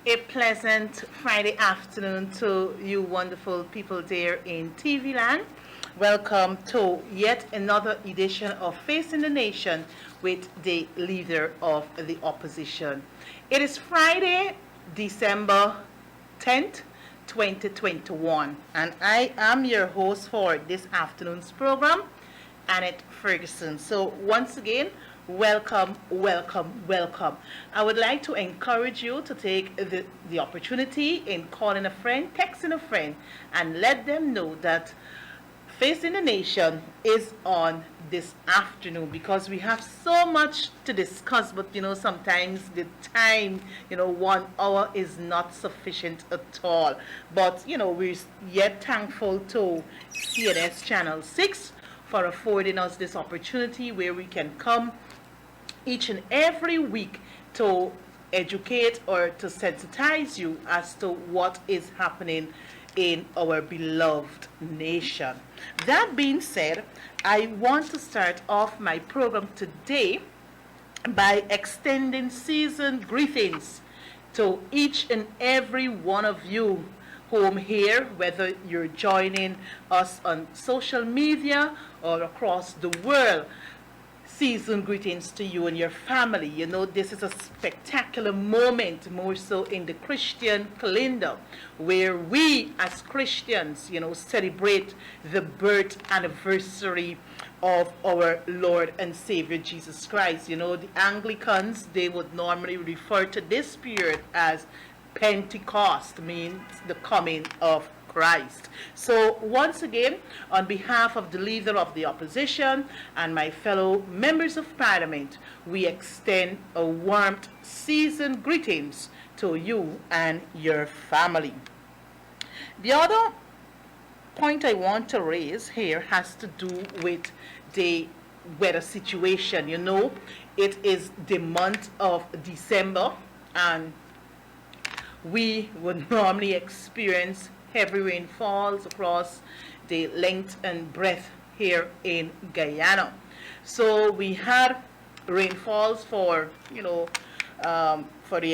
A pleasant Friday afternoon to you wonderful people there in TV land. Welcome to yet another edition of Facing the Nation with the leader of the opposition. It is Friday, December 10th, 2021, and I am your host for this afternoon's program, Annette Ferguson. So once again, welcome, welcome, welcome. I would like to encourage you to take the opportunity in calling a friend, texting a friend, and let them know that Facing the Nation is on this afternoon because we have so much to discuss, but sometimes the time, 1 hour is not sufficient at all. But we're yet thankful to CNS Channel 6 for affording us this opportunity where we can come each and every week to educate or to sensitize you as to what is happening in our beloved nation. That being said, I want to start off my program today by extending season greetings to each and every one of you home here, whether you're joining us on social media or across the world. Season greetings to you and your family. This is a spectacular moment, more so in the Christian calendar, where we as Christians, celebrate the birth anniversary of our Lord and Savior Jesus Christ. The Anglicans, they would normally refer to this period as Pentecost, means the coming of Christ. So once again, on behalf of the leader of the opposition and my fellow members of parliament, we extend a warm season greetings to you and your family. The other point I want to raise here has to do with the weather situation. It is the month of December, and we would normally experience heavy rainfalls across the length and breadth here in Guyana. So we had rainfalls for the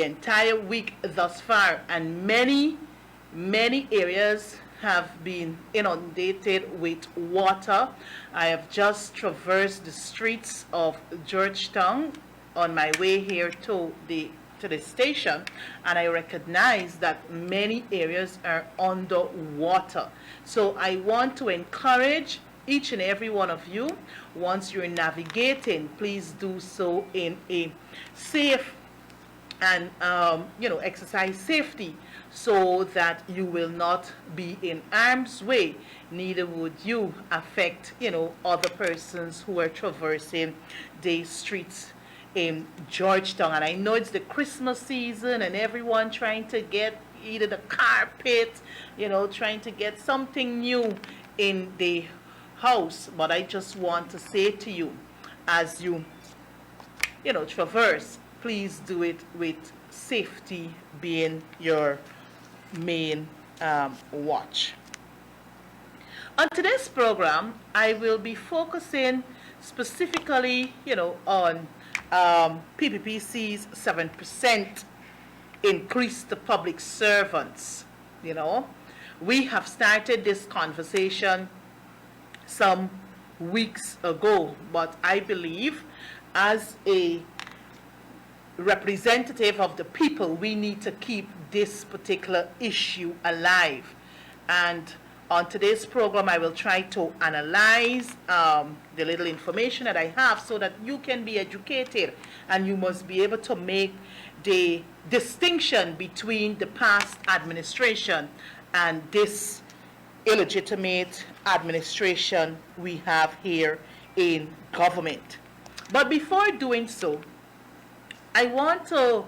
entire week thus far, and many areas have been inundated with water. I have just traversed the streets of Georgetown on my way here to the station, and I recognize that many areas are underwater. So I want to encourage each and every one of you, once you're navigating, please do so in a safe and exercise safety, so that you will not be in harm's way, neither would you affect other persons who are traversing the streets in Georgetown. And I know it's the Christmas season and everyone trying to get either the carpet, trying to get something new in the house. But I just want to say to you, as you traverse, please do it with safety being your main watch. On today's program, I will be focusing specifically on PPPC's 7% increase to public servants. We have started this conversation some weeks ago, but I believe as a representative of the people, we need to keep this particular issue alive. And on today's program, I will try to analyze the little information that I have so that you can be educated, and you must be able to make the distinction between the past administration and this illegitimate administration we have here in government. But before doing so, I want to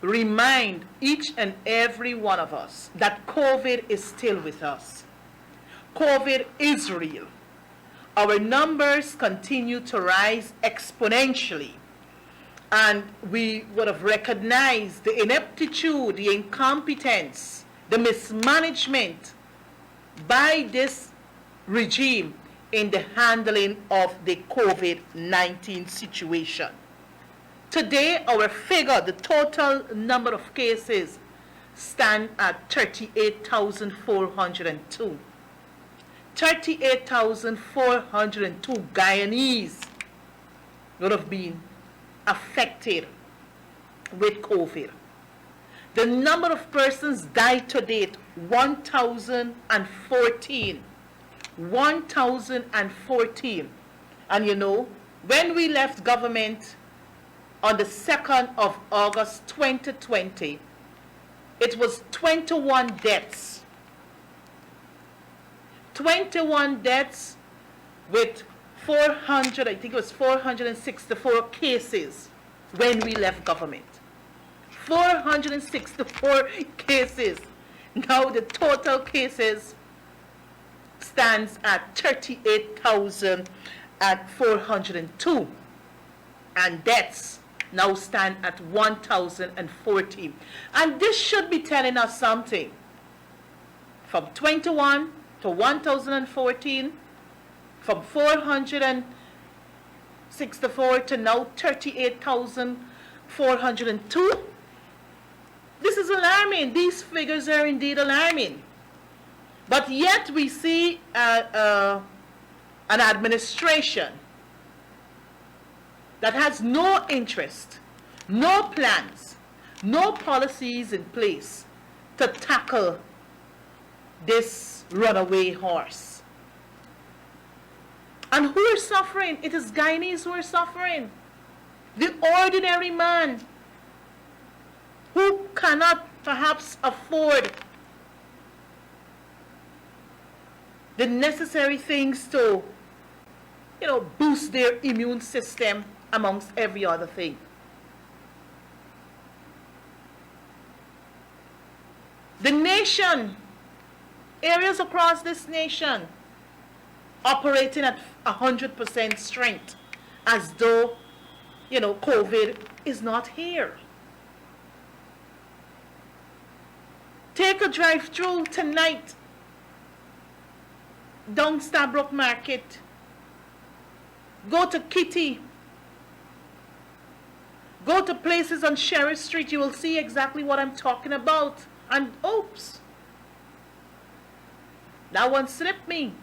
remind each and every one of us that COVID is still with us. COVID is real. Our numbers continue to rise exponentially, and we would have recognized the ineptitude, the incompetence, the mismanagement by this regime in the handling of the COVID-19 situation. Today, our figure, the total number of cases, stand at 38,402. 38,402 Guyanese would have been affected with COVID. The number of persons died to date, 1,014. 1,014. And you know, when we left government on the 2nd of August 2020, it was 21 deaths. 21 deaths with 400, I think it was 464 cases when we left government. 464 cases. Now the total cases stands at 38,402, and deaths now stand at 1,040. And this should be telling us something. From 21 to 1,014, from 464 to now 38,402. This is alarming. These figures are indeed alarming. But yet we see an administration that has no interest, no plans, no policies in place to tackle this runaway horse. And who is suffering? It is Guyanese who are suffering. The ordinary man who cannot perhaps afford the necessary things to, boost their immune system amongst every other thing. The nation, areas across this nation, operating at 100% strength, as though, COVID is not here. Take a drive through tonight down Stabrook Market. Go to Kitty. Go to places on Sheriff Street. You will see exactly what I'm talking about. And oops, that one slipped me.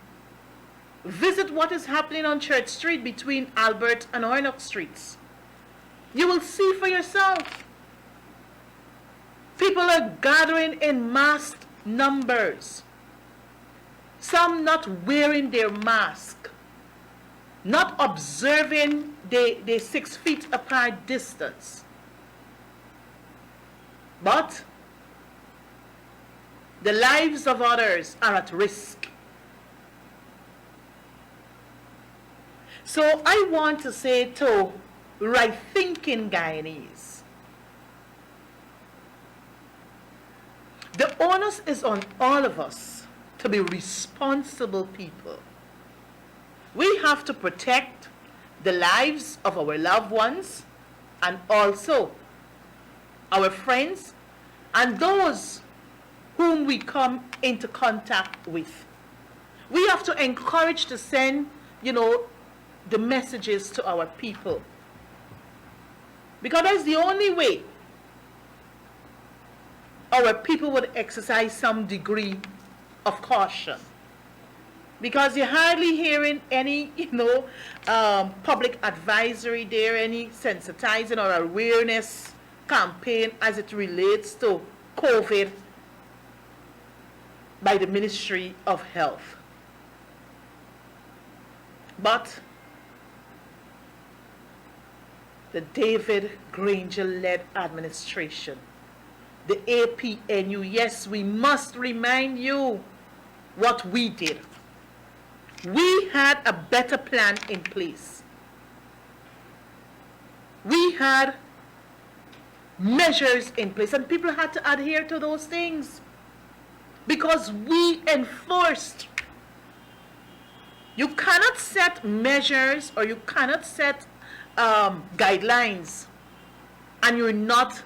Visit what is happening on Church Street between Albert and Ornock Streets. You will see for yourself. People are gathering in mass numbers. Some not wearing their mask, not observing the 6 feet apart distance. But the lives of others are at risk. So I want to say to right-thinking Guyanese, the onus is on all of us to be responsible people. We have to protect the lives of our loved ones and also our friends and those whom we come into contact with. We have to encourage to send, the messages to our people. Because that's the only way our people would exercise some degree of caution. Because you're hardly hearing any, public advisory there, any sensitizing or awareness campaign as it relates to COVID by the Ministry of Health. But the David Granger-led administration, the APNU, yes, we must remind you what we did. We had a better plan in place. We had measures in place, and people had to adhere to those things because we enforced. You cannot set measures or you cannot set guidelines and you're not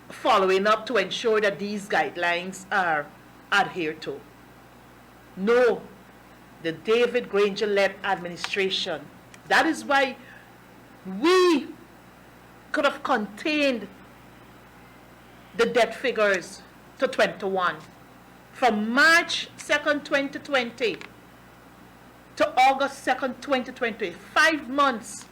following up to ensure that these guidelines are adhered to. No, the David Granger-led administration. That is why we could have contained the debt figures to 21. From March 2nd, 2020 to August 2nd, 2020, 5 months.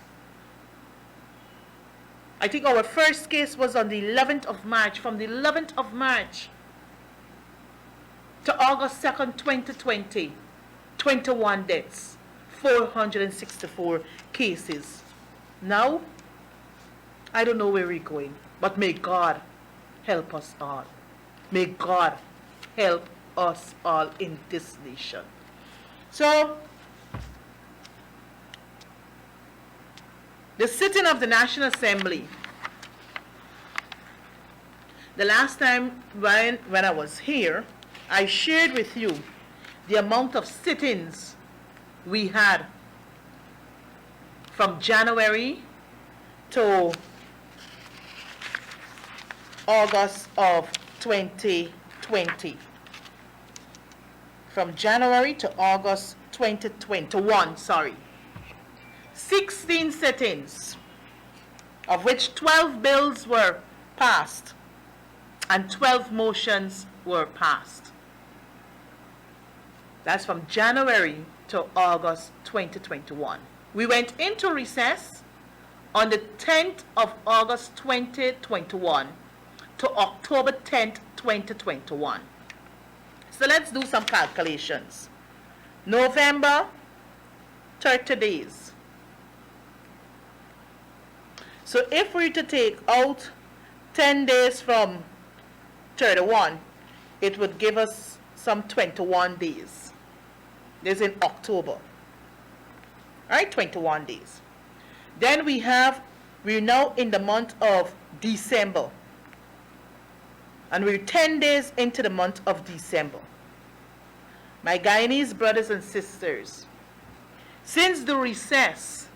I think our first case was on the 11th of March. From the 11th of March to August 2nd, 2020, 21 deaths, 464 cases. Now, I don't know where we're going, but may God help us all. May God help us all in this nation. So, the sitting of the National Assembly. The last time when I was here, I shared with you the amount of sittings we had from January to August of 2020. From January to August 2021, sorry. 16 sittings, of which 12 bills were passed and 12 motions were passed. That's from January to August 2021. We went into recess on the 10th of August 2021 to October 10th, 2021. So let's do some calculations. November, 30 days. So if we were to take out 10 days from 31, it would give us some 21 days. This is in October. All right, 21 days. Then we're now in the month of December. And we're 10 days into the month of December. My Guyanese brothers and sisters, since the recess,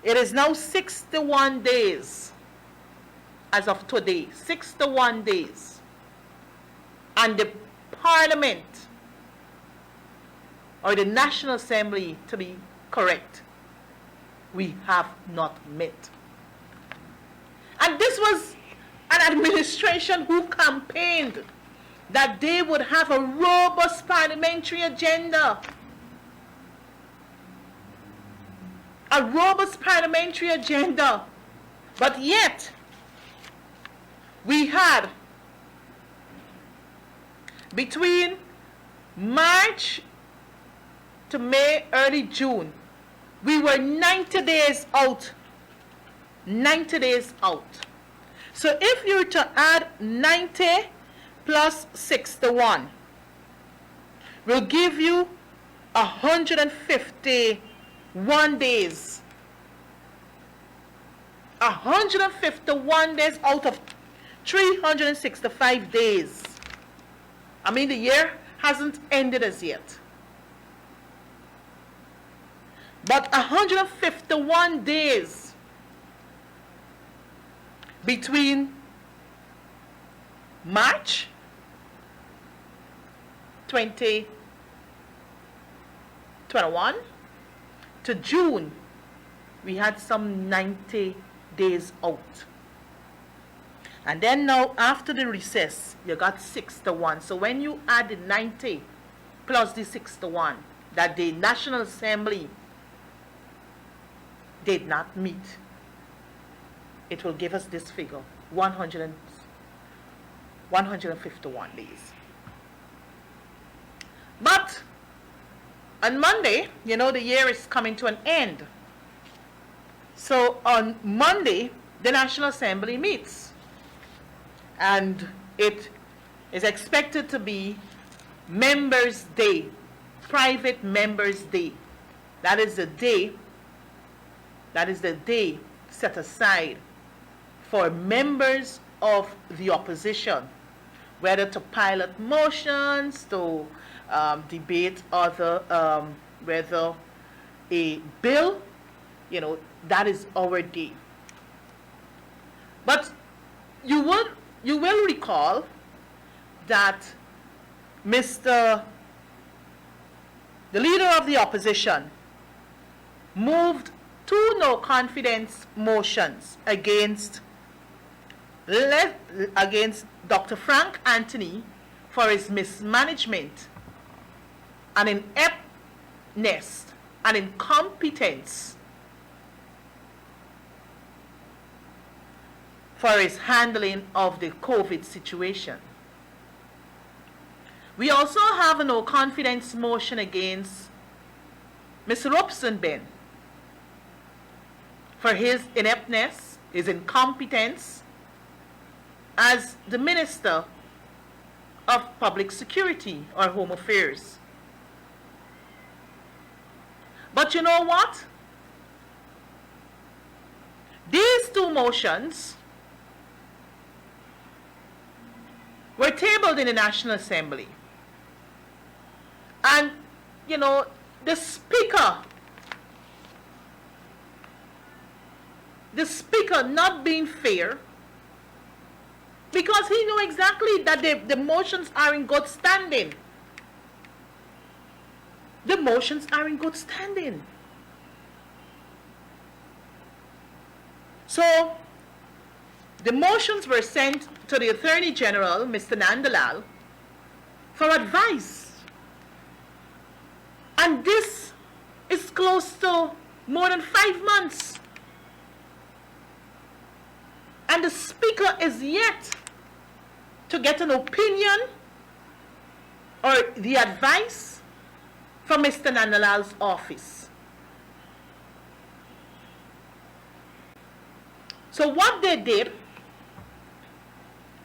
it is now 61 days as of today, 61 days. And the Parliament, or the National Assembly to be correct, we have not met. And this was an administration who campaigned that they would have a robust parliamentary agenda. A robust parliamentary agenda. But yet, we had between March to May, early June, we were 90 days out. 90 days out. So if you were to add 90 plus 61, will give you 151 days. 151 days out of 365 days. I mean, the year hasn't ended as yet. But 151 days between March 2021 to June, we had some 90 days out. And then now, after the recess, you got 61. So when you add the 90 plus the 61 that the National Assembly did not meet, it will give us this figure, 151 days. But on Monday, you know, the year is coming to an end. So on Monday, the National Assembly meets. And it is expected to be Members' Day, Private Members' Day. That is the day set aside for members of the opposition, whether to pilot motions, to debate other, whether a bill, you know, that is our day. But you will recall that the leader of the opposition moved two no confidence motions against Dr. Frank Anthony for his mismanagement and ineptness and incompetence for his handling of the COVID situation. We also have a no confidence motion against Mr. Robson Ben for his ineptness, his incompetence as the Minister of Public Security or Home Affairs. But you know what? These two motions were tabled in the National Assembly. And, you know, the Speaker not being fair, because he knew exactly that the motions are in good standing. The motions are in good standing. So, the motions were sent to the Attorney General, Mr. Nandalal, for advice. And this is close to more than 5 months. And the Speaker is yet to get an opinion or the advice from Mr. Nandalal's office. So what they did,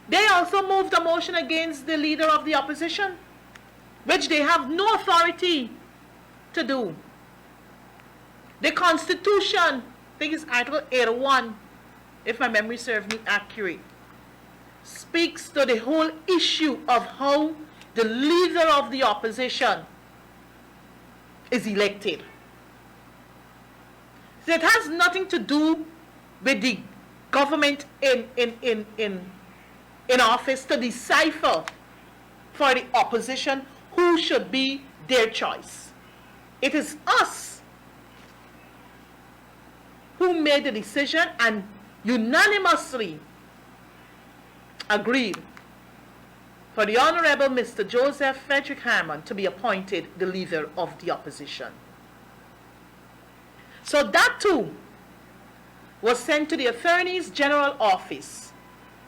they also moved a motion against the leader of the opposition, which they have no authority to do. The Constitution, I think it's Article 81, if my memory serves me accurate, speaks to the whole issue of how the leader of the opposition is elected. So it has nothing to do with the government in office to decipher for the opposition who should be their choice. It is us who made the decision and unanimously agreed for the Honorable Mr. Joseph Frederick Harmon to be appointed the leader of the opposition. So that too was sent to the Attorney's General Office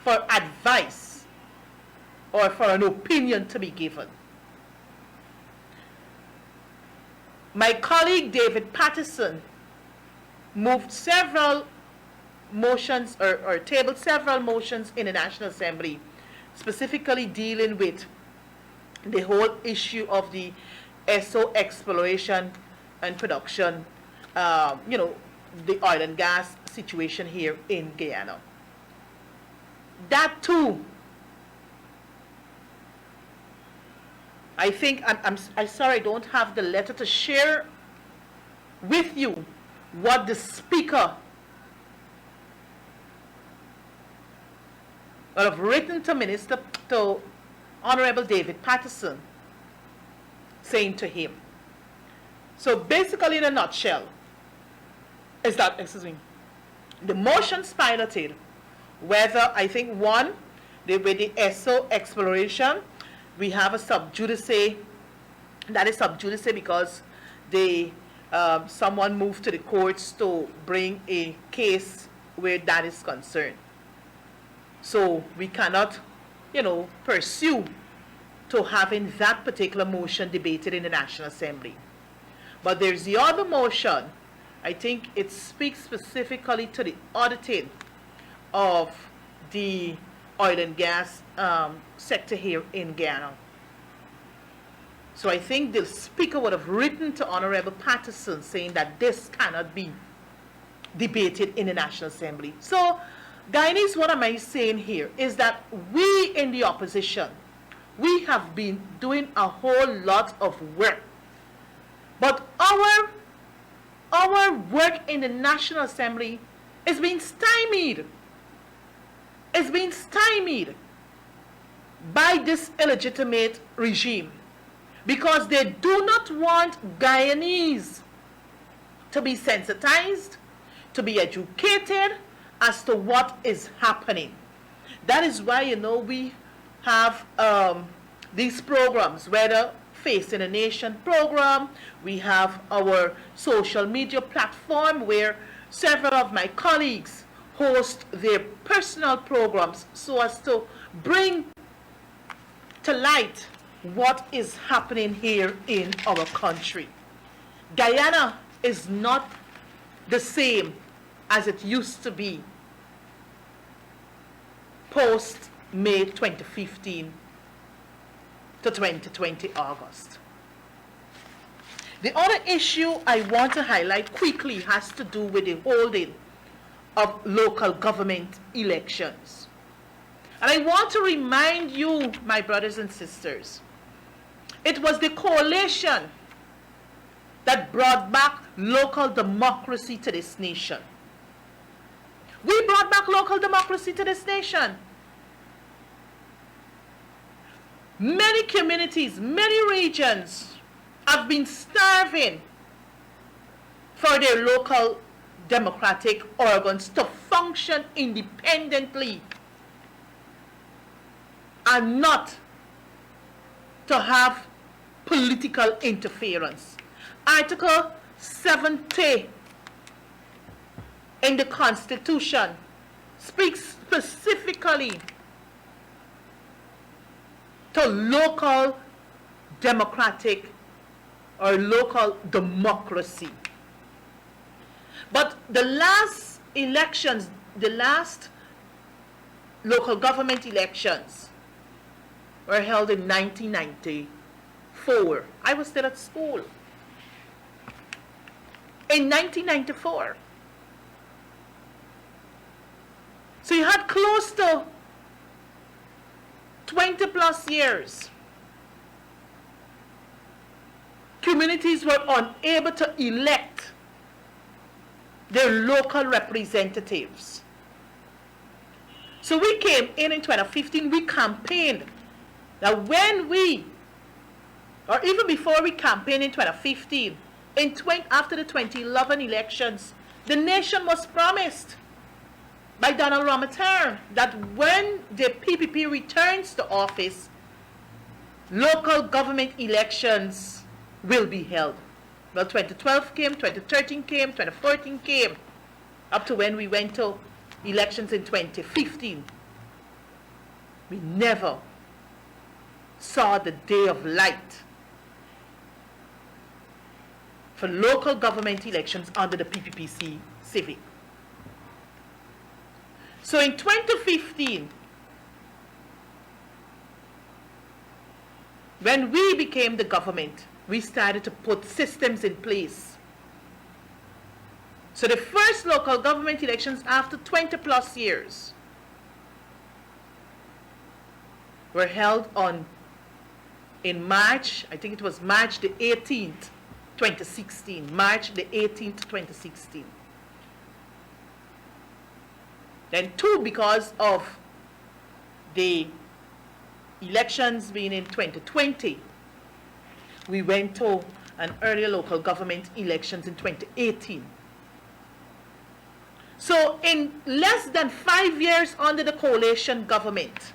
for advice or for an opinion to be given. My colleague David Patterson moved several motions or tabled several motions in the National Assembly, specifically dealing with the whole issue of the SO exploration and production, the oil and gas situation here in Guyana. That too, I think, I'm sorry I don't have the letter to share with you what the Speaker would have written to Honorable David Patterson, saying to him. So basically, in a nutshell, is that, the motions piloted, whether, I think, one, with the SO exploration, we have a sub judice, that is sub judice because someone moved to the courts to bring a case where that is concerned. So we cannot, pursue to having that particular motion debated in the National Assembly. But there's the other motion. I think it speaks specifically to the auditing of the oil and gas sector here in Guyana. So I think the Speaker would have written to Honorable Patterson saying that this cannot be debated in the National Assembly. So, Guyanese, what am I saying here is that we in the opposition, we have been doing a whole lot of work. But our work in the National Assembly is being stymied. It's being stymied by this illegitimate regime because they do not want Guyanese to be sensitized to be educated as to what is happening. That is why, you know, we have these programs, whether Face in a Nation program, we have our social media platform where several of my colleagues host their personal programs so as to bring to light what is happening here in our country. Guyana is not the same as it used to be post May 2015 to 2020 August. The other issue I want to highlight quickly has to do with the holding of local government elections. And I want to remind you, my brothers and sisters, it was the coalition that brought back local democracy to this nation. We brought back local democracy to this nation. Many communities, many regions have been starving for their local democratic organs to function independently and not to have political interference. Article 70 in the Constitution speaks specifically to local democratic or local democracy. But the last elections, the last local government elections were held in 1994. I was still at school. In 1994. So you had close to 20 plus years. Communities were unable to elect their local representatives. So we came in 2015, we campaigned that when we, or even before we campaigned in 2015, after the 2011 elections, the nation was promised by Donald Ramatern that when the PPP returns to office, local government elections will be held. Well, 2012 came, 2013 came, 2014 came, up to when we went to elections in 2015. We never saw the day of light for local government elections under the PPPC civic. So in 2015, when we became the government, we started to put systems in place. So the first local government elections after 20 plus years were held in March, I think it was March the 18th, 2016. March the 18th, 2016. Then two, because of the elections being in 2020, we went to an earlier local government elections in 2018. So in less than 5 years under the coalition government,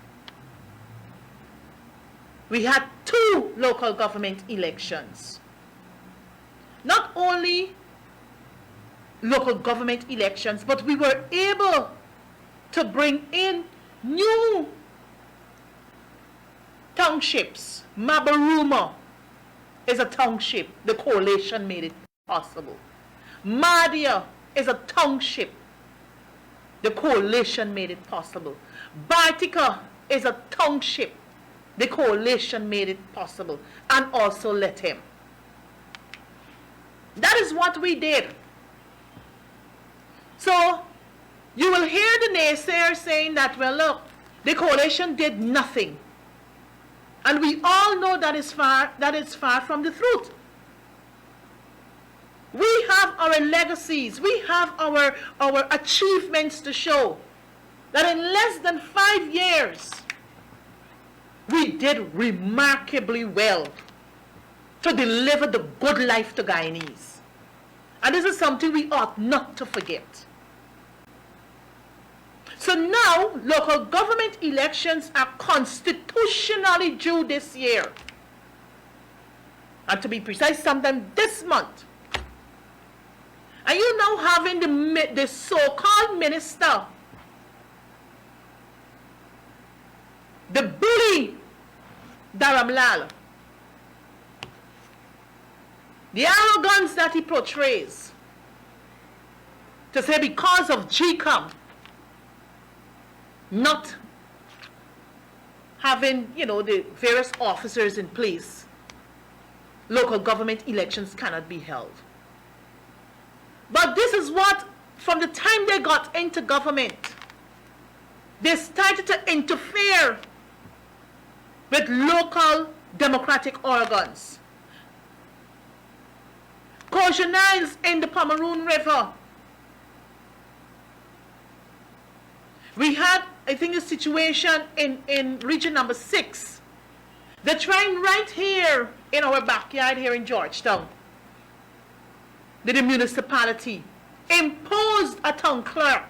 we had two local government elections. Not only local government elections, but we were able to bring in new townships. Mabaruma is a township. The coalition made it possible. Madia is a township. The coalition made it possible. Bartica is a township. The coalition made it possible. And also let him. That is what we did. So you will hear the naysayers saying that, well, look, the coalition did nothing. And we all know that is far from the truth. We have our legacies. We have our achievements to show that in less than 5 years, we did remarkably well to deliver the good life to Guyanese. And this is something we ought not to forget. So now, local government elections are constitutionally due this year. And to be precise, sometime this month. And you now having the so-called minister, the bully Dharamlal, the arrogance that he portrays, to say because of GCOM not having, the various officers in place, local government elections cannot be held. But this is what, from the time they got into government, they started to interfere with local democratic organs. Canals in the Pomeroon River. We had, I think, a situation in region number 6. They're trying right here in our backyard here in Georgetown. The municipality imposed a town clerk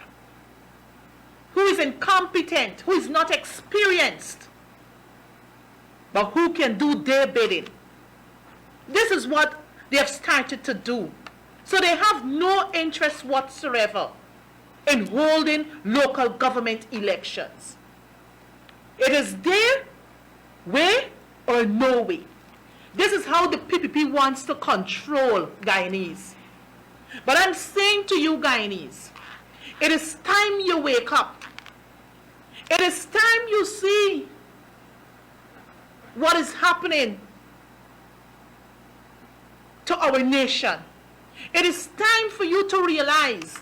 who is incompetent, who is not experienced, but who can do their bidding. This is what they have started to do. So they have no interest whatsoever in holding local government elections. It is their way or no way. This is how the PPP wants to control Guyanese. But I'm saying to you Guyanese, it is time you wake up. It is time you see what is happening to our nation. It is time for you to realize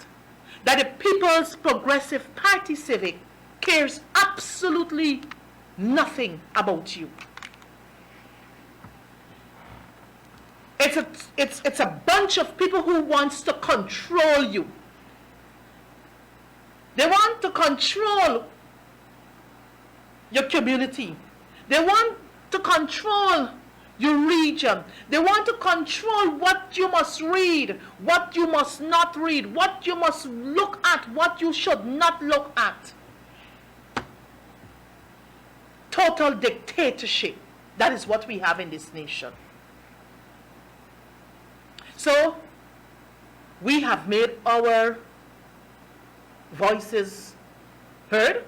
that the People's Progressive Party Civic cares absolutely nothing about you. It's a bunch of people who wants to control you. They want to control your community. They want to control your region. They want to control what you must read, what you must not read, what you must look at, what you should not look at. Total dictatorship. That is what we have in this nation. So, we have made our voices heard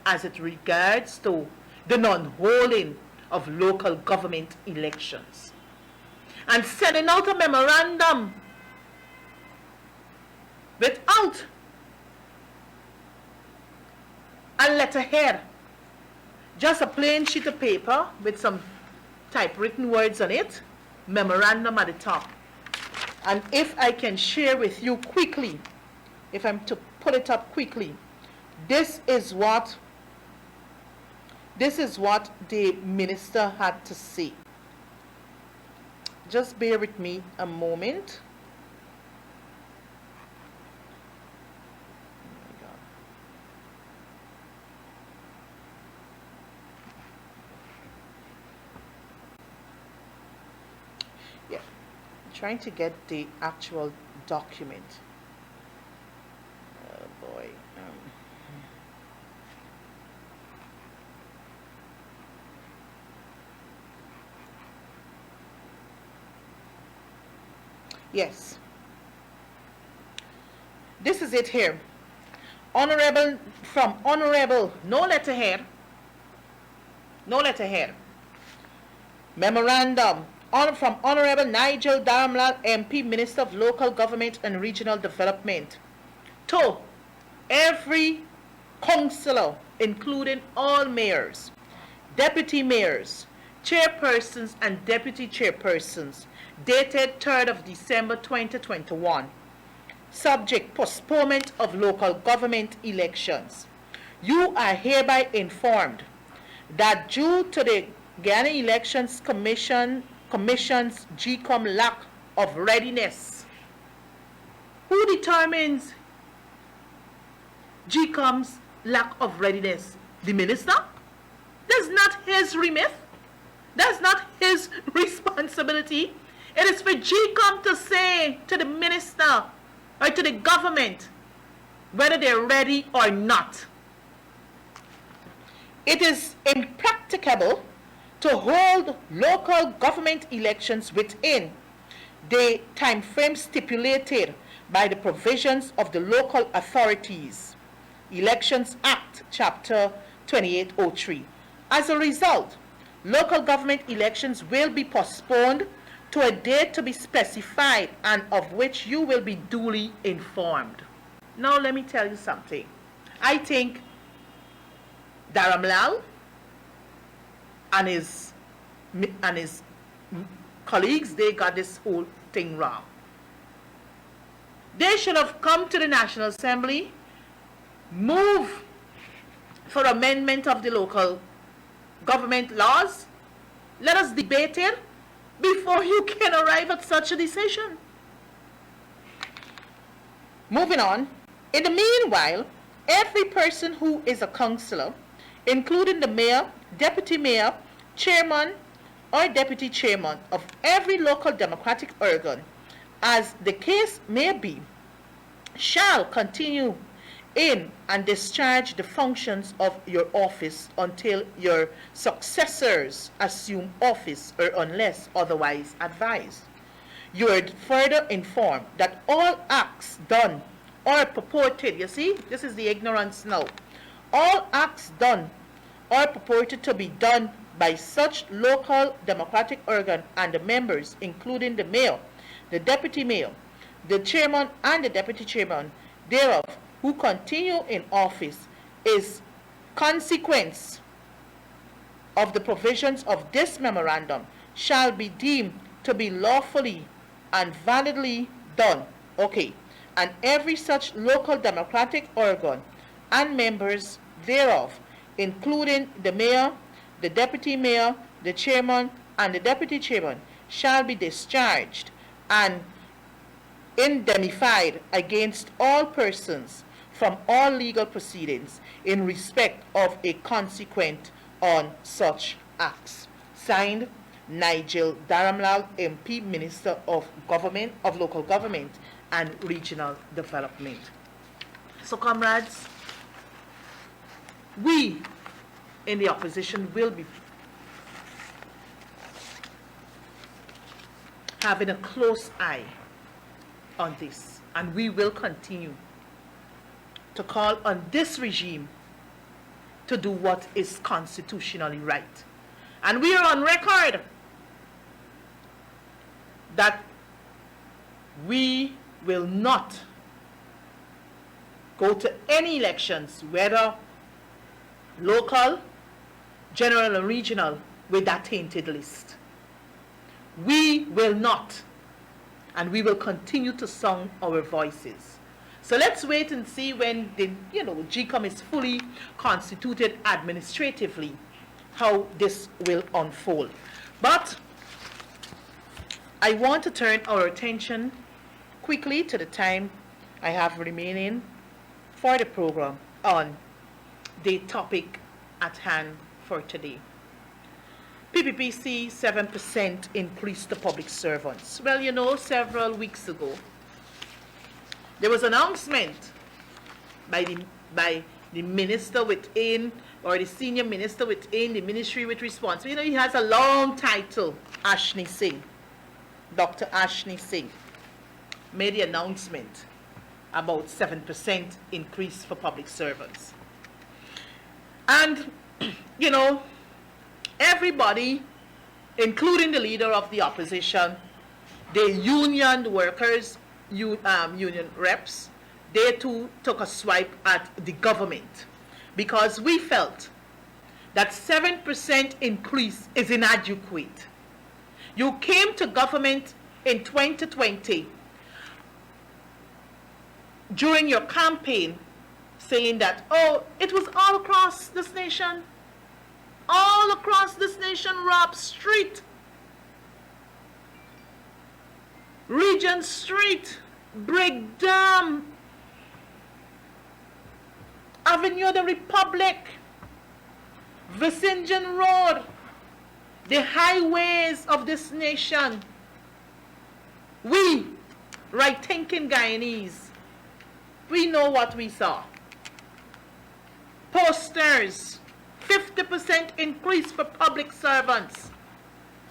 as it regards to the non-holding of local government elections. And sending out a memorandum without a letterhead, just a plain sheet of paper with some typewritten words on it, memorandum at the top. And if I can share with you quickly, if I'm to put it up quickly, this is what the minister had to say. Just bear with me a moment. Oh my God. Yeah, I'm trying to get the actual document. Oh boy. Yes. This is it here. Honorable, from Honorable, no letterhead. No letterhead. Memorandum. From Honorable Nigel Dharamlal, MP, Minister of Local Government and Regional Development. To every councillor, including all mayors, deputy mayors, chairpersons and deputy chairpersons, dated 3rd of December 2021. Subject: postponement of local government elections. You are hereby informed that due to the Guyana Elections Commission's GCOM lack of readiness. Who determines GCOM's lack of readiness? The minister? That's not his remit. That's not his responsibility. It is for GCOM to say to the minister or to the government whether they're ready or not. It is impracticable to hold local government elections within the time frame stipulated by the provisions of the Local Authorities Elections Act, Chapter 2803. As a result, local government elections will be postponed to a date to be specified and of which you will be duly informed. Now let me tell you something. I think Dharamlal and his colleagues, they got this whole thing wrong. They should have come to the National Assembly, move for amendment of the local government laws. Let us debate it before you can arrive at such a decision. Moving on. In the meanwhile, every person who is a councillor, including the mayor, deputy mayor, chairman, or deputy chairman of every local democratic organ, as the case may be, shall continue in and discharge the functions of your office until your successors assume office or unless otherwise advised. You are further informed that all acts done or purported, you see, this is the ignorance now, all acts done or purported to be done by such local democratic organ and the members, including the mayor, the deputy mayor, the chairman and the deputy chairman thereof, who continue in office, is consequence of the provisions of this memorandum, shall be deemed to be lawfully and validly done. Okay. And every such local democratic organ and members thereof, including the mayor, the deputy mayor, the chairman, and the deputy chairman, shall be discharged and indemnified against all persons from all legal proceedings in respect of a consequent on such acts. Signed, Nigel Dharamlal, MP, Minister of Government, of Local Government and Regional Development. So, comrades, we in the opposition will be having a close eye on this, and we will continue to call on this regime to do what is constitutionally right. And we are on record that we will not go to any elections, whether local, general, or regional, with that tainted list. We will not, and we will continue to sound our voices. So let's wait and see when the GCOM is fully constituted administratively, how this will unfold. But I want to turn our attention quickly to the time I have remaining for the program on the topic at hand for today. PPPC 7% increase to public servants. Well, several weeks ago, there was an announcement by the minister within, or the senior minister within the ministry with responsibility. He has a long title, Ashni Singh. Dr. Ashni Singh made the announcement about 7% increase for public servants. And, everybody, including the leader of the opposition, the union workers, union reps, they too took a swipe at the government, because we felt that 7% increase is inadequate. You came to government in 2020 during your campaign saying that, oh, it was all across this nation. All across this nation, Rob Street, Regent Street, Brick Dam, Avenue of the Republic, Vicingen Road, the highways of this nation, We, right-thinking Guyanese, we know what we saw. Posters, 50% increase for public servants.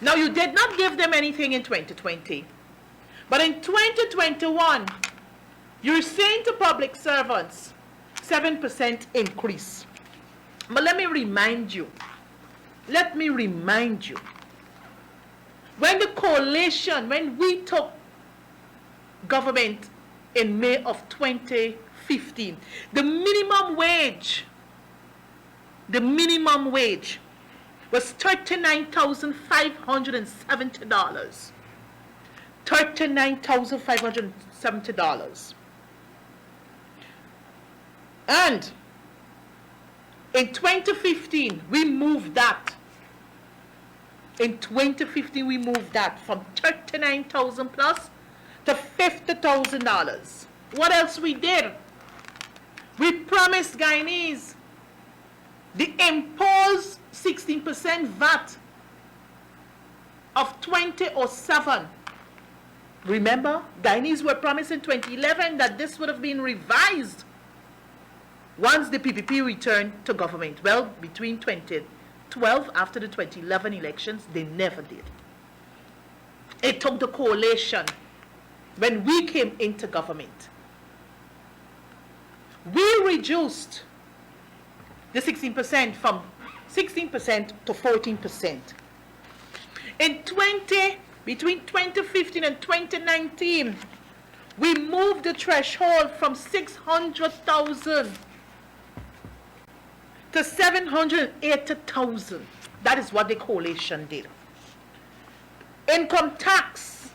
Now, you did not give them anything in 2020. But in 2021, you're saying to public servants, 7% increase. But let me remind you, when the coalition, when we took government in May of 2015, the minimum wage was $39,570. $39,570. And in 2015, we moved that. In 2015, we moved that from $39,000 plus to $50,000. What else we did? We promised Guyanese the imposed 16% VAT of 2007. Remember, Guyanese were promised in 2011 that this would have been revised once the PPP returned to government. Well, between 2012, after the 2011 elections, they never did. It took the coalition, when we came into government, we reduced the 16% from 16% to 14%. Between 2015 and 2019, we moved the threshold from 600,000 to 780,000. That is what the coalition did. Income tax.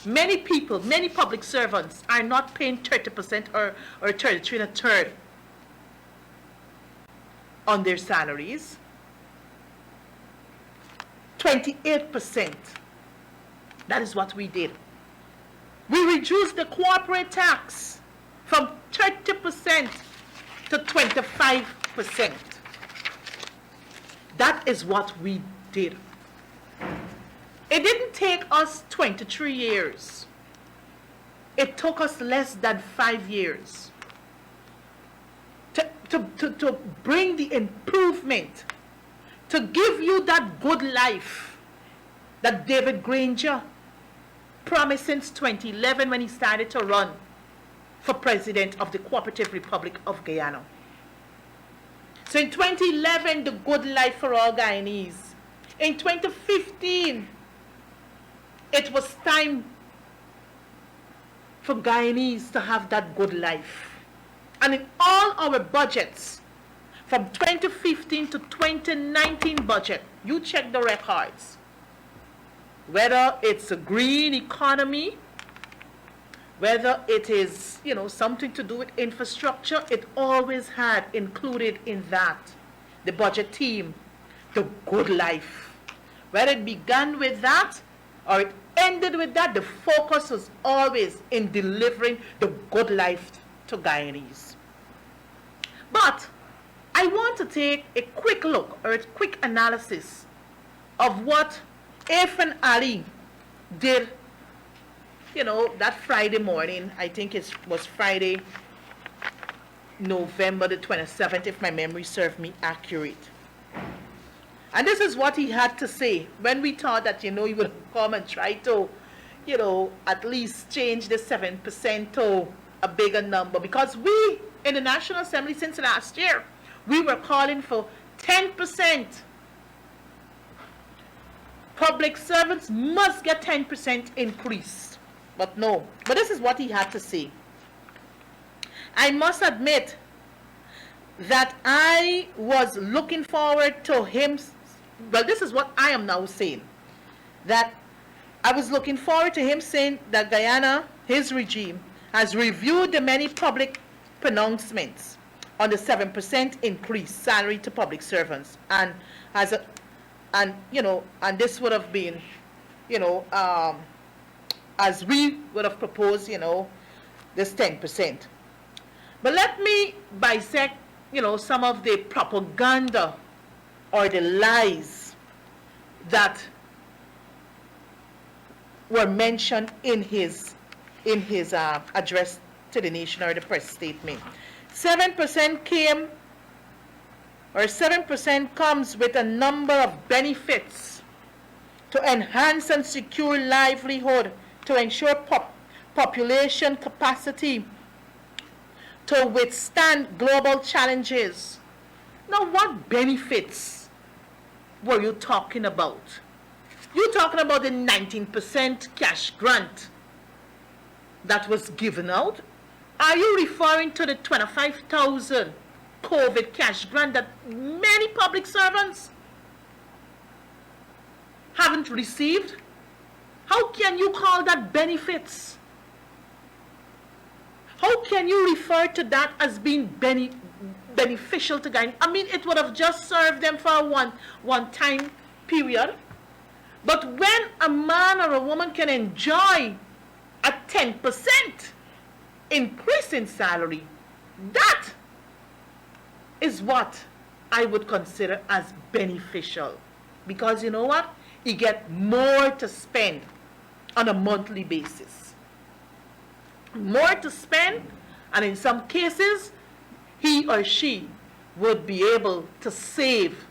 Many people, many public servants are not paying 30% or 33 and a third on their salaries. 28%. That is what we did. We reduced the corporate tax from 30% to 25%. That is what we did. It didn't take us 23 years. It took us less than 5 years to bring the improvement, to give you that good life that David Granger promised since 2011 when he started to run for president of the Cooperative Republic of Guyana. So in 2011, the good life for all Guyanese. In 2015, it was time for Guyanese to have that good life. And in all our budgets, from 2015 to 2019 budget, you check the records. Whether it's a green economy, whether it is, something to do with infrastructure, it always had included in that, the budget team, the good life. Whether it began with that or it ended with that, the focus was always in delivering the good life to Guyanese. But I want to take a quick look or a quick analysis of what Afan Ali did, that Friday morning. I think it was Friday, November the 27th, if my memory serves me accurate. And this is what he had to say when we thought that, he would come and try to, at least change the 7% to a bigger number. Because we, in the National Assembly since last year, we were calling for 10%. Public servants must get 10% increase. But no. But this is what he had to say. I must admit that I was looking forward to him. Well, this is what I am now saying. That I was looking forward to him saying that Guyana, his regime, has reviewed the many public pronouncements on the 7% increase salary to public servants, and has a, and this would have been, as we would have proposed, this 10%. But let me bisect, some of the propaganda or the lies that were mentioned in his address to the nation, or the press statement. 7% came, or 7% comes with a number of benefits to enhance and secure livelihood, to ensure population capacity to withstand global challenges. Now, what benefits were you talking about? You're talking about the 19% cash grant that was given out. Are you referring to the 25,000 COVID cash grant that many public servants haven't received? How can you call that benefits? How can you refer to that as being beneficial to guys? I mean, it would have just served them for a one time period. But when a man or a woman can enjoy a 10% increase in salary, that is what I would consider as beneficial. Because you know what? You get more to spend on a monthly basis. More to spend, and in some cases, he or she would be able to save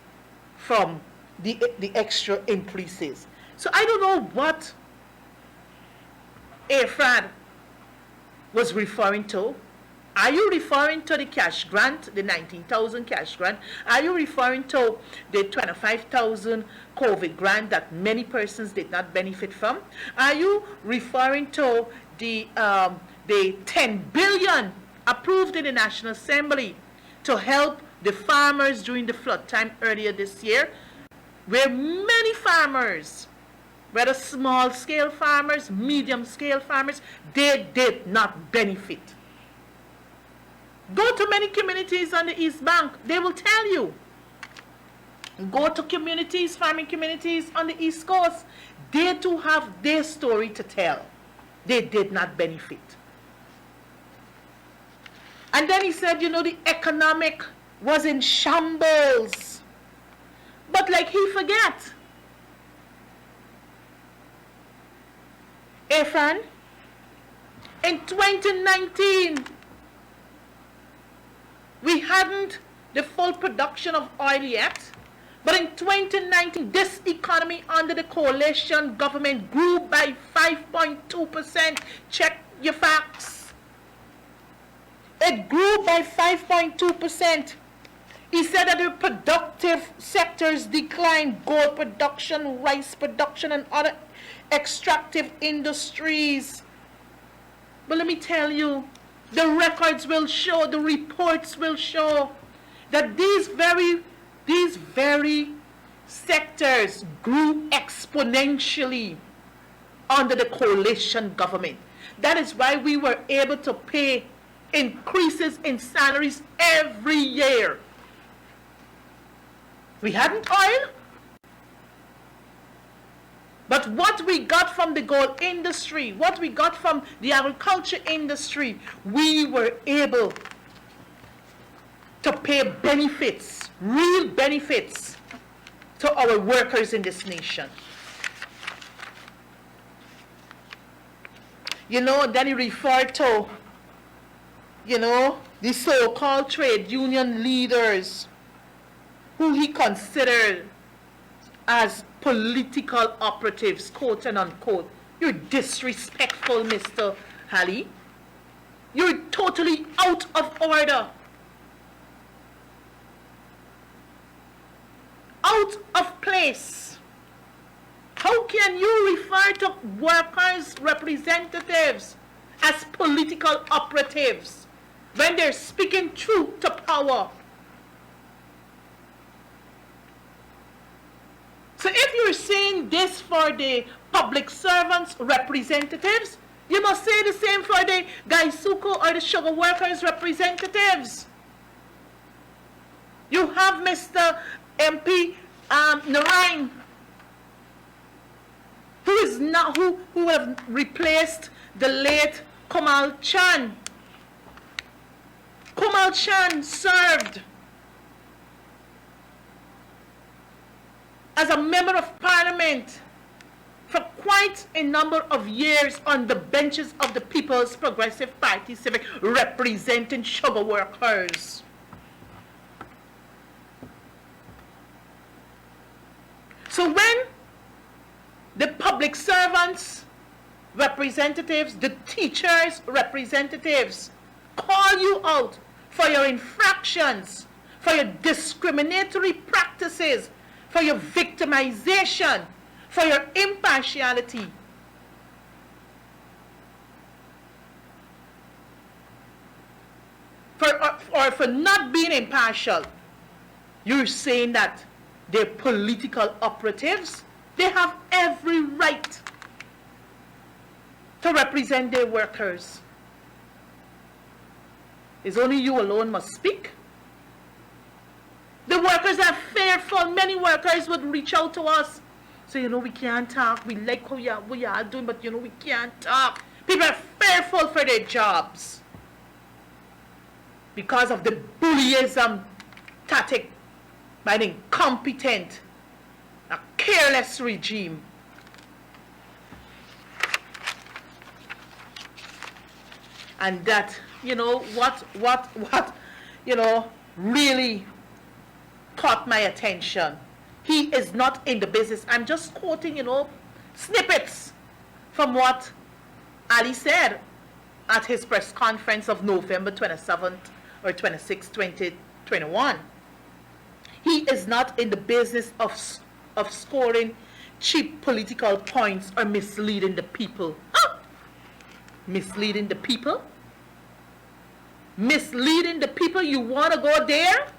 from the extra increases. So I don't know what Efrad was referring to. Are you referring to the cash grant, the 19,000 cash grant? Are you referring to the 25,000 COVID grant that many persons did not benefit from? Are you referring to the 10 billion approved in the National Assembly to help the farmers during the flood time earlier this year, where many farmers, whether small-scale farmers, medium-scale farmers, they did not benefit? Go to many communities on the East Bank, they will tell you. Go to communities, farming communities on the East Coast, they too have their story to tell. They did not benefit. And then he said, you know, the economic was in shambles. But like he forget, Efran, in 2019, we hadn't the full production of oil yet, but in 2019, this economy under the coalition government grew by 5.2%. Check your facts. It grew by 5.2%. He said that the productive sectors declined: gold production, rice production, and other extractive industries. But let me tell you, the records will show, the reports will show that these very sectors grew exponentially under the coalition government. That is why we were able to pay increases in salaries every year. We hadn't oil, but what we got from the gold industry, what we got from the agriculture industry, we were able to pay benefits, real benefits, to our workers in this nation. You know, then he referred to, you know, the so-called trade union leaders who he considered as political operatives, quote and unquote. You're disrespectful, Mr. Halley. You're totally out of order. Out of place. How can you refer to workers' representatives as political operatives when they're speaking truth to power? So if you're saying this for the public servants' representatives, you must say the same for the Gaisuko or the sugar workers' representatives. You have Mr. MP Narain, who have replaced the late Kamal Chan. Kamal Chan served as a member of parliament for quite a number of years on the benches of the People's Progressive Party Civic representing sugar workers. So when the public servants representatives, the teachers representatives call you out for your infractions, for your discriminatory practices, for your victimization, for your impartiality, for not being impartial, you're saying that they're political operatives. They have every right to represent their workers. It's only you alone must speak. The workers are fearful. Many workers would reach out to us. So, we can't talk. We like how we are doing, but, we can't talk. People are fearful for their jobs because of the bullyism tactic by the incompetent, a careless regime. And that, what really caught my attention. He is not in the business. I'm just quoting, snippets from what Ali said at his press conference of November 27th or 26th, 2021. He is not in the business of scoring cheap political points or misleading the people. Huh? Misleading the people? Misleading the people? You want to go there?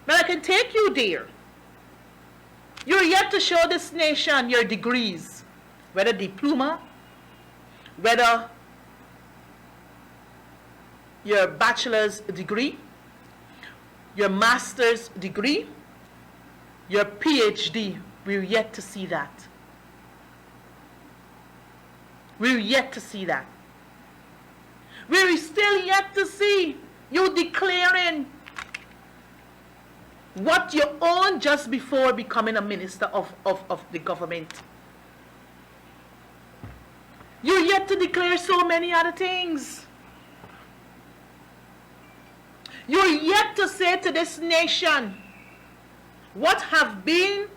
Well, I can take you there. You're yet to show this nation your degrees, whether diploma, whether your bachelor's degree, your master's degree, your PhD. We're yet to see that. We're yet to see that. We're still yet to see you declaring what you own just before becoming a minister of the government. You're yet to declare so many other things. You're yet to say to this nation what have been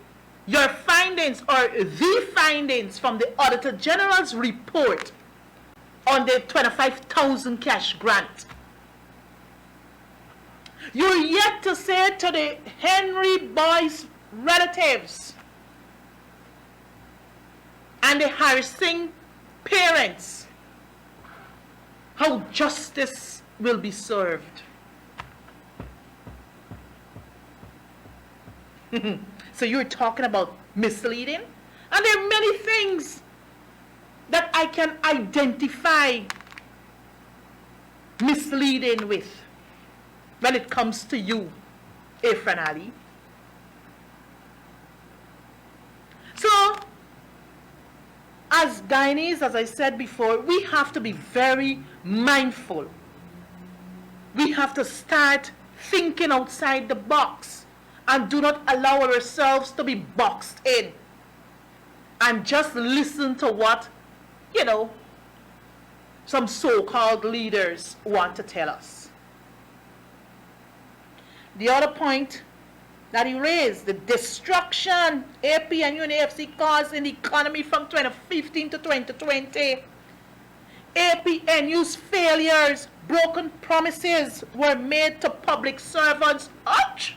your findings or the findings from the Auditor General's report on the 25,000 cash grant. You're yet to say to the Henry Boy's relatives and the Harrison parents how justice will be served. So you're talking about misleading? And there are many things that I can identify misleading with when it comes to you, Irfan Ali. So, as Guyanese, as I said before, we have to be very mindful. We have to start thinking outside the box and do not allow ourselves to be boxed in and just listen to what, some so-called leaders want to tell us. The other point that he raised, the destruction AP and UNAFC caused in the economy from 2015 to 2020. APNU's failures, broken promises were made to public servants. Ouch!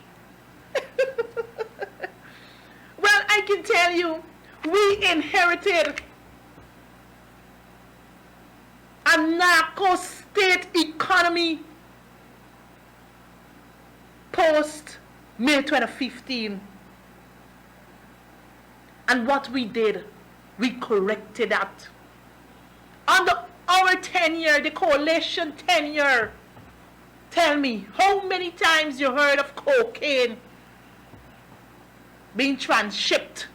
Well, I can tell you, we inherited a narco-state economy post-May 2015. And what we did, we corrected that. Under our tenure, the coalition tenure, tell me, how many times you heard of cocaine being transshipped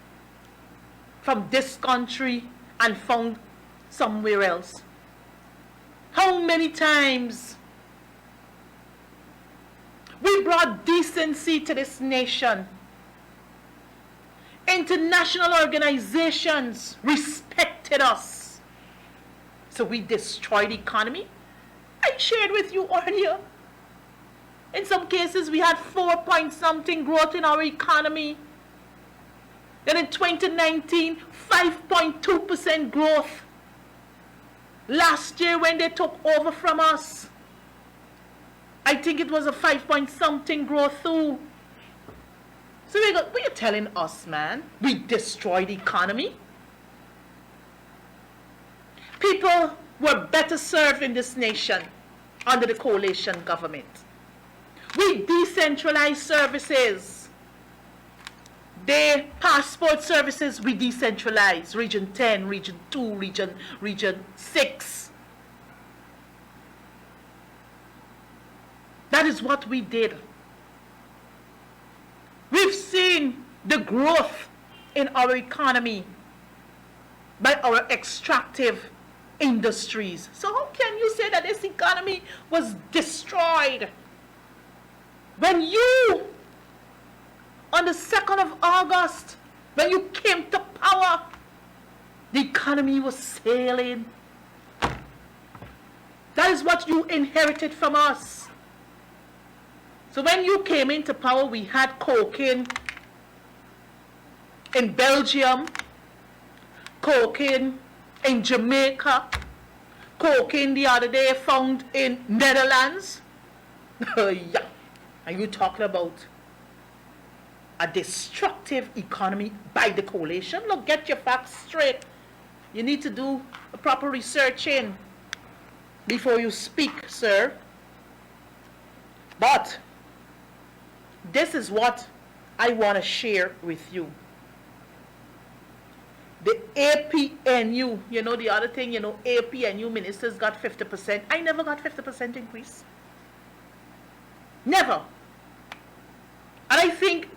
from this country and found somewhere else? How many times? We brought decency to this nation. In International organizations respected us. So we destroyed the economy. I shared with you earlier. In some cases, we had 4-point-something growth in our economy. Then in 2019, 5.2% growth. Last year when they took over from us, I think it was a 5-point-something growth too. So we're telling us, man, we destroyed the economy. People were better served in this nation under the coalition government. We decentralized services. The passport services we decentralized. Region 10, Region 2, Region 6. That is what we did. We've seen the growth in our economy by our extractive industries. So how can you say that this economy was destroyed when you, on the 2nd of August, when you came to power, the economy was sailing? That is what you inherited from us. So when you came into power, we had cocaine in Belgium, cocaine in Jamaica, cocaine the other day found in Netherlands. Yeah. And you talking about a destructive economy by the coalition? Look, get your facts straight. You need to do a proper research in before you speak, sir. But this is what I want to share with you. The APNU, you know the other thing, APNU ministers got 50%. I never got 50% increase. Never. And I think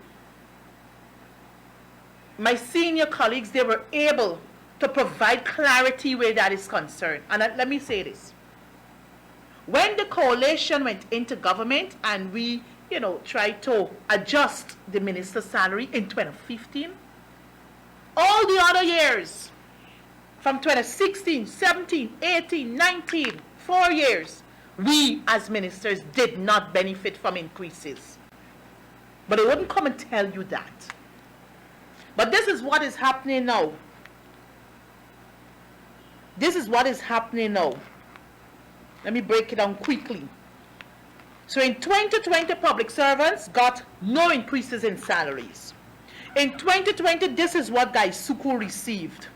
my senior colleagues, they were able to provide clarity where that is concerned. And let me say this. When the coalition went into government and we, tried to adjust the minister's salary in 2015, all the other years, from 2016, 17, 18, 19, 4 years, we as ministers did not benefit from increases. But they wouldn't come and tell you that. But this is what is happening now. This is what is happening now. Let me break it down quickly. So in 2020, public servants got no increases in salaries. In 2020, this is what Gaisuku received.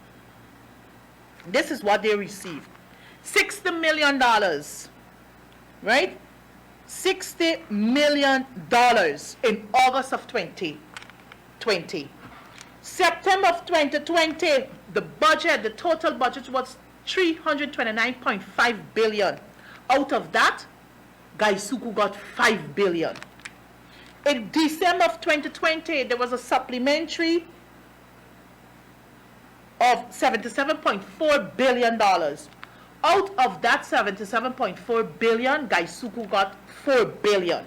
This is what they received. $60 million, right? $60 million in August of 2020. September of 2020, the total budget was $329.5 billion. Out of that, Gaisuku got $5 billion. In December of 2020, there was a supplementary of $77.4 billion. Out of that $77.4 billion, Gaisuku got $4 billion.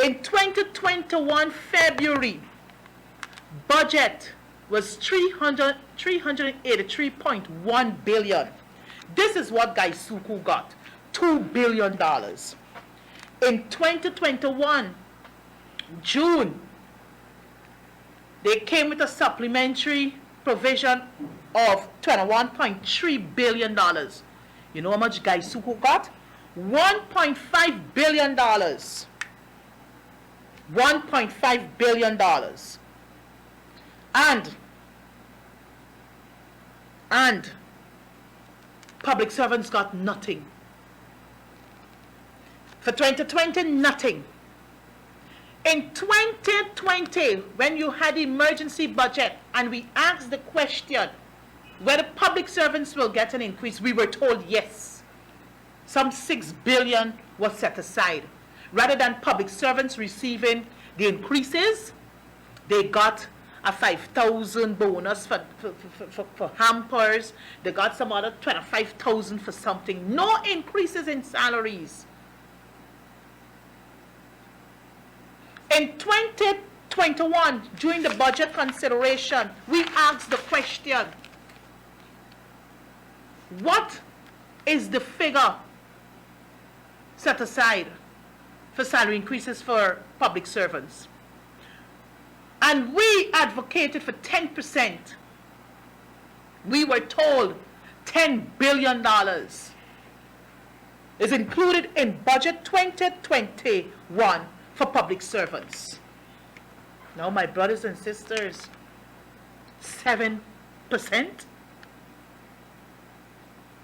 In 2021 February, budget was $383.1 billion. This is what Gaisuku got, $2 billion. In 2021 June, they came with a supplementary provision of $21.3 billion. You know how much Gaisuku got? $1.5 billion. $1.5 billion. And public servants got nothing. For 2020, nothing. In 2020, when you had the emergency budget and we asked the question whether public servants will get an increase, we were told yes. Some $6 billion was set aside. Rather than public servants receiving the increases, they got a $5,000 bonus for hampers. They got some other $25,000 for something. No increases in salaries. In 2020, 2021, during the budget consideration, we asked the question, what is the figure set aside for salary increases for public servants? And we advocated for 10%. We were told $10 billion is included in budget 2021 for public servants. Now, my brothers and sisters, 7%?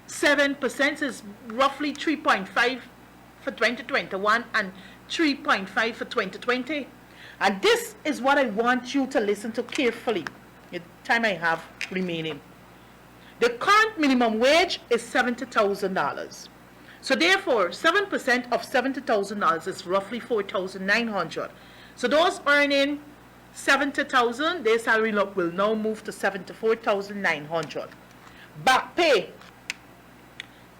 7% is roughly 3.5 for 2021 and 3.5 for 2020. And this is what I want you to listen to carefully, the time I have remaining. The current minimum wage is $70,000. So therefore, 7% of $70,000 is roughly $4,900. So those earning $70,000, their salary will now move to $74,900. Back pay,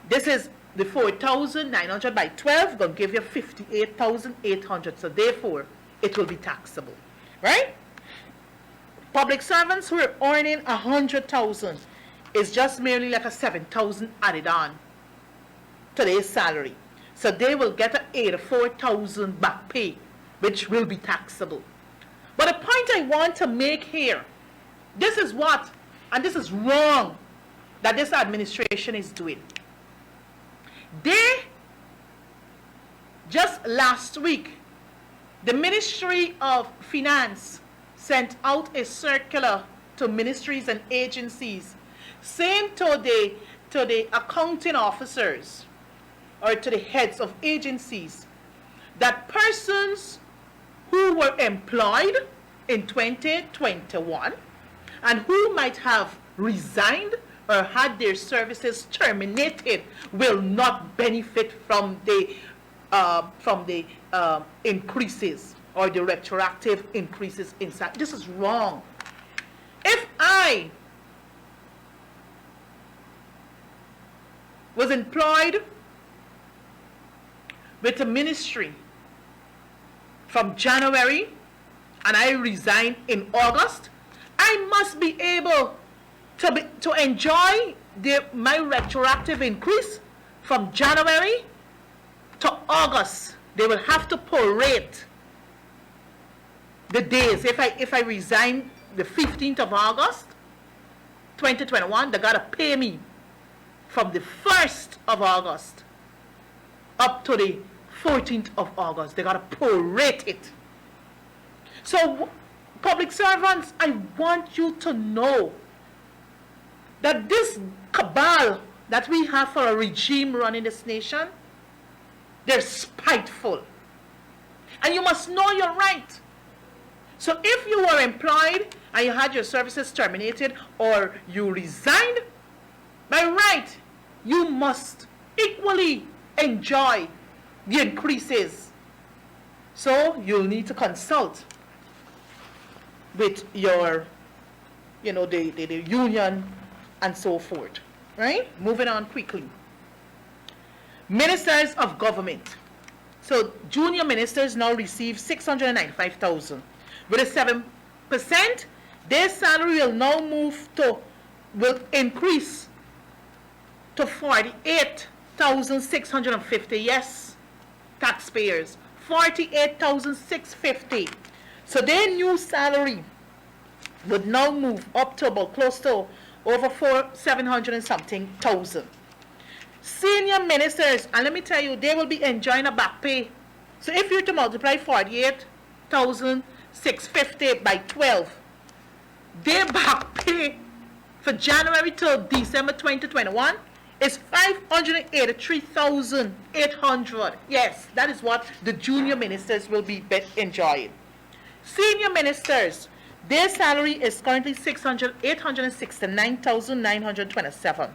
this is the $4,900 by 12, going to give you $58,800. So therefore, it will be taxable, right? Public servants who are earning $100,000 is just merely like a $7,000 added on to their salary. So they will get an $84,000 back pay, which will be taxable. But the point I want to make here, this is what, and this is wrong, that this administration is doing. They, just last week, the Ministry of Finance sent out a circular to ministries and agencies saying to the accounting officers or to the heads of agencies that persons who were employed in 2021 and who might have resigned or had their services terminated will not benefit from the increases or the retroactive increases in salary. This is wrong. If I was employed with a ministry from January and I resign in August, I must be able to enjoy my retroactive increase from January to August. They will have to prorate the days. If I resign the 15th of August 2021, they gotta pay me from the 1st of August up to the 14th of August. They gotta prorate it. So public servants, I want you to know that this cabal that we have for a regime running this nation, they're spiteful. And you must know your right. So if you were employed and you had your services terminated or you resigned, by right, you must equally enjoy the increases. So you'll need to consult with your, the union and so forth, right? Moving on quickly. Ministers of government. So junior ministers now receive $695,000. With a 7%, their salary will now will increase to $48,650. Yes, taxpayers, $48,650. So their new salary would now move up to about close to over $700 and something thousand. Senior ministers, and let me tell you, they will be enjoying a back pay. So if you were to multiply $48,650 by 12, their back pay for January to December 2021 is $583,800. Yes, that is what the junior ministers will be enjoying. Senior ministers, their salary is currently $869,927.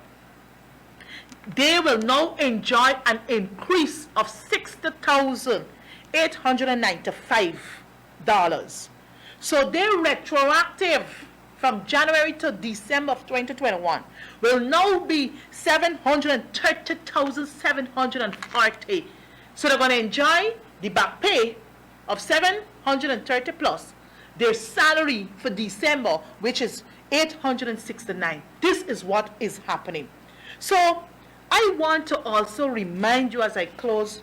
They will now enjoy an increase of $60,895. So their retroactive from January to December of 2021 will now be $730,740. So they're going to enjoy the back pay of $730 plus their salary for December, which is $869. This is what is happening. So I want to also remind you as I close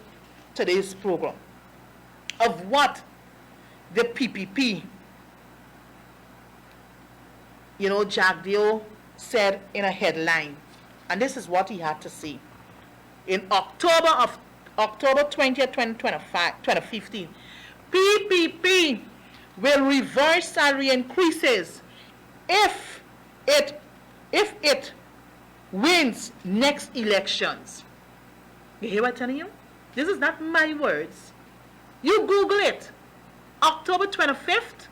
today's program of what the PPP, Jack Dio said in a headline. And this is what he had to say. In October 20th, 2015, PPP will reverse salary increases if it wins next elections. You hear what I'm telling you? This is not my words. You Google it. October 25th,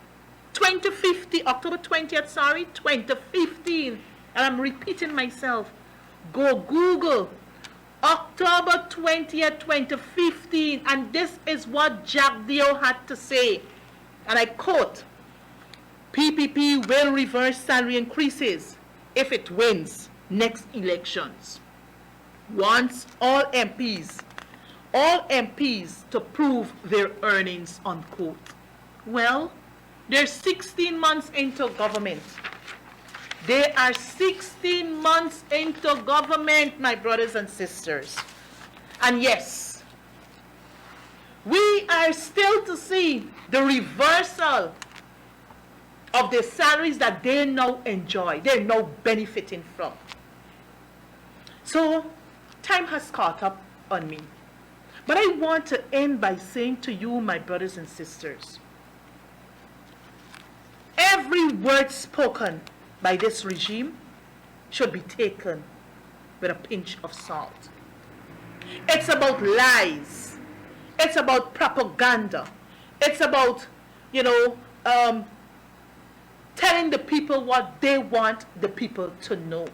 2015, October 20th, 2015. And I'm repeating myself. Go Google October 20th, 2015. And this is what Jack Dio had to say. And I quote, PPP will reverse salary increases if it wins next elections. Wants all MPs to prove their earnings, unquote. Well, they're 16 months into government. They are 16 months into government, my brothers and sisters. And yes, we are still to see the reversal of the salaries that they now enjoy, they're now benefiting from. So, time has caught up on me. But I want to end by saying to you, my brothers and sisters, every word spoken by this regime should be taken with a pinch of salt. It's about lies. It's about propaganda. It's about, telling the people what they want the people to know.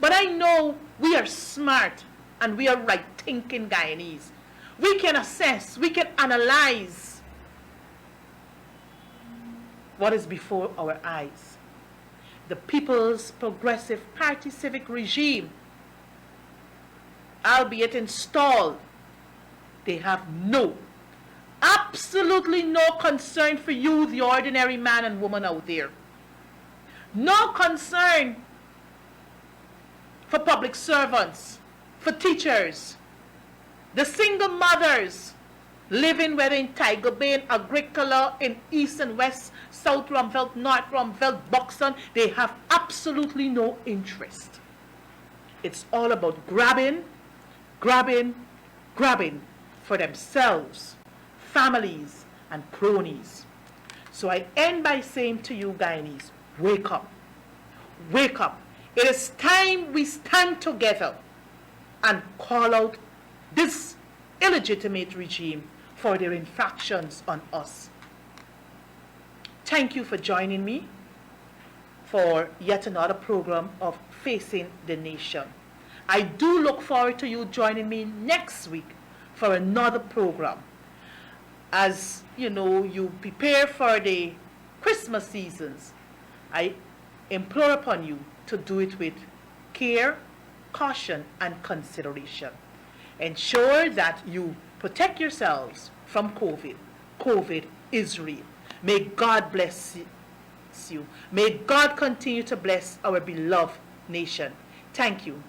But I know we are smart and we are right-thinking Guyanese. We can assess, we can analyze what is before our eyes. The People's Progressive Party civic regime, albeit installed, they have absolutely no concern for you, the ordinary man and woman out there. No concern for public servants, for teachers, the single mothers living whether in Tiger Bay, in Agricola, in East and West, South Rumvelt, North Rumvelt, Buxton. They have absolutely no interest. It's all about grabbing for themselves, families, and cronies. So I end by saying to you, Guyanese, wake up. Wake up. It is time we stand together and call out this illegitimate regime for their infractions on us. Thank you for joining me for yet another program of Facing the Nation. I do look forward to you joining me next week for another program. As you prepare for the Christmas seasons, I implore upon you to do it with care, caution, and consideration. Ensure that you protect yourselves from COVID. COVID is real. May God bless you. May God continue to bless our beloved nation. Thank you.